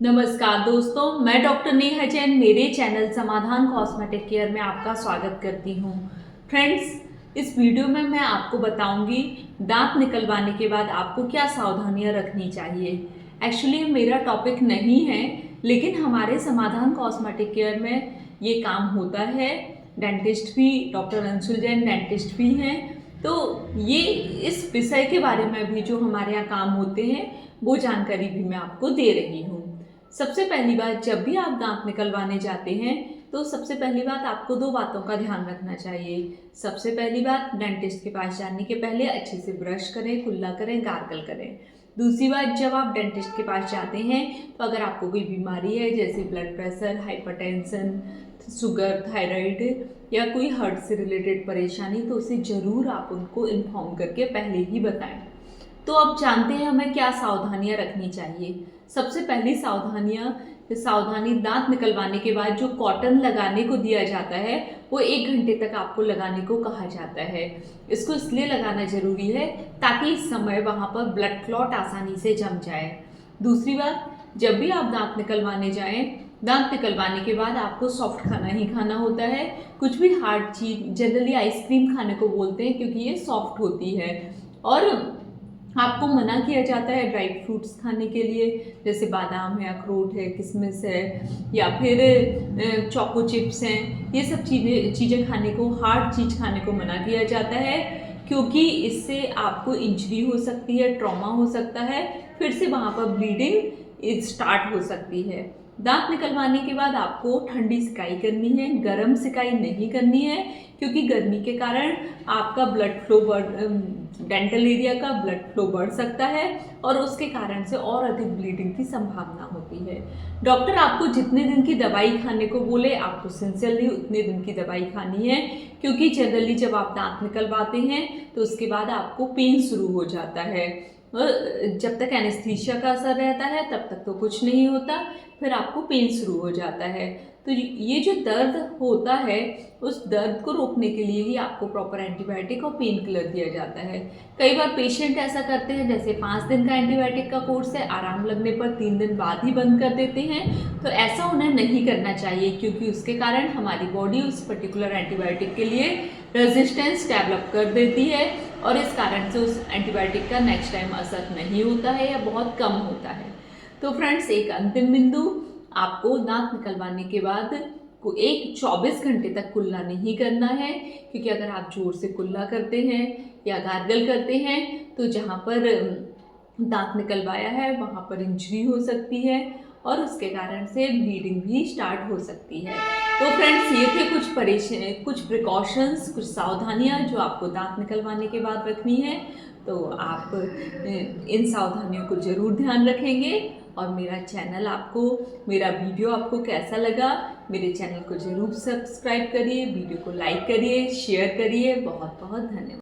नमस्कार दोस्तों, मैं डॉक्टर नेहा जैन मेरे चैनल समाधान कॉस्मेटिक केयर में आपका स्वागत करती हूँ। फ्रेंड्स, इस वीडियो में मैं आपको बताऊंगी दांत निकलवाने के बाद आपको क्या सावधानियां रखनी चाहिए। एक्चुअली मेरा टॉपिक नहीं है, लेकिन हमारे समाधान कॉस्मेटिक केयर में ये काम होता है। डेंटिस्ट भी, डॉक्टर अंशुल जैन डेंटिस्ट भी हैं, तो ये इस विषय के बारे में भी जो हमारे यहाँ काम होते हैं वो जानकारी भी मैं आपको दे रही हूँ। सबसे पहली बात, जब भी आप दांत निकलवाने जाते हैं तो सबसे पहली बात आपको दो बातों का ध्यान रखना चाहिए। सबसे पहली बात, डेंटिस्ट के पास जाने के पहले अच्छे से ब्रश करें, कुल्ला करें, गार्गल करें। दूसरी बात, जब आप डेंटिस्ट के पास जाते हैं तो अगर आपको कोई बीमारी है जैसे blood pressure, hypertension, sugar, thyroid या कोई हार्ट से रिलेटेड परेशानी, तो उसे ज़रूर आप उनको इन्फॉर्म करके पहले ही बताएं। तो अब जानते हैं हमें क्या सावधानियां रखनी चाहिए। सबसे पहली सावधानी दांत निकलवाने के बाद जो कॉटन लगाने को दिया जाता है वो 1 घंटे तक आपको लगाने को कहा जाता है। इसको इसलिए लगाना जरूरी है ताकि इस समय वहां पर ब्लड क्लॉट आसानी से जम जाए। दूसरी बात, जब भी आप दांत निकलवाने जाएं, दांत निकलवाने के बाद आपको सॉफ्ट खाना ही खाना होता है। कुछ भी हार्ड चीज, जनरली आइसक्रीम खाने को बोलते हैं क्योंकि ये सॉफ्ट होती है। और आपको मना किया जाता है ड्राई फ्रूट्स खाने के लिए, जैसे बादाम है, अखरोट है, किशमिश है, या फिर चोको चिप्स हैं। ये सब चीज़ें खाने को, हार्ड चीज़ खाने को मना किया जाता है क्योंकि इससे आपको इंजरी हो सकती है, ट्रॉमा हो सकता है, फिर से वहाँ पर ब्लीडिंग स्टार्ट हो सकती है। दांत निकलवाने के बाद आपको ठंडी सिकाई करनी है, गर्म सिकाई नहीं करनी है, क्योंकि गर्मी के कारण आपका ब्लड फ्लो डेंटल एरिया का ब्लड फ्लो बढ़ सकता है और उसके कारण से और अधिक ब्लीडिंग की संभावना होती है। डॉक्टर आपको जितने दिन की दवाई खाने को बोले आपको सिंसियरली उतने दिन की दवाई खानी है, क्योंकि जनरली जब आप दांत निकलवाते हैं तो उसके बाद आपको पेन शुरू हो जाता है। जब तक एनेस्थीसिया का असर रहता है तब तक तो कुछ नहीं होता, फिर आपको पेन शुरू हो जाता है। तो ये जो दर्द होता है उस दर्द को रोकने के लिए ही आपको प्रॉपर एंटीबायोटिक और पेन किलर दिया जाता है। कई बार पेशेंट ऐसा करते हैं, जैसे 5 दिन का एंटीबायोटिक का कोर्स है, आराम लगने पर 3 दिन बाद ही बंद कर देते हैं। तो ऐसा उन्हें नहीं करना चाहिए, क्योंकि उसके कारण हमारी बॉडी उस पर्टिकुलर एंटीबायोटिक के लिए रेजिस्टेंस डेवलप कर देती है और इस कारण से उस एंटीबायोटिक का नेक्स्ट टाइम असर नहीं होता है या बहुत कम होता है। तो फ्रेंड्स, एक अंतिम बिंदु, आपको दांत निकलवाने के बाद को 24 घंटे तक कुल्ला नहीं करना है, क्योंकि अगर आप जोर से कुल्ला करते हैं या गार्गल करते हैं तो जहाँ पर दांत निकलवाया है वहाँ पर इंजरी हो सकती है और उसके कारण से ब्लीडिंग भी स्टार्ट हो सकती है। तो फ्रेंड्स, ये थे कुछ प्रिकॉशंस, कुछ सावधानियाँ जो आपको दांत निकलवाने के बाद रखनी है। तो आप इन सावधानियों को ज़रूर ध्यान रखेंगे। और मेरा वीडियो आपको कैसा लगा, मेरे चैनल को ज़रूर सब्सक्राइब करिए, वीडियो को लाइक करिए, शेयर करिए। बहुत बहुत धन्यवाद।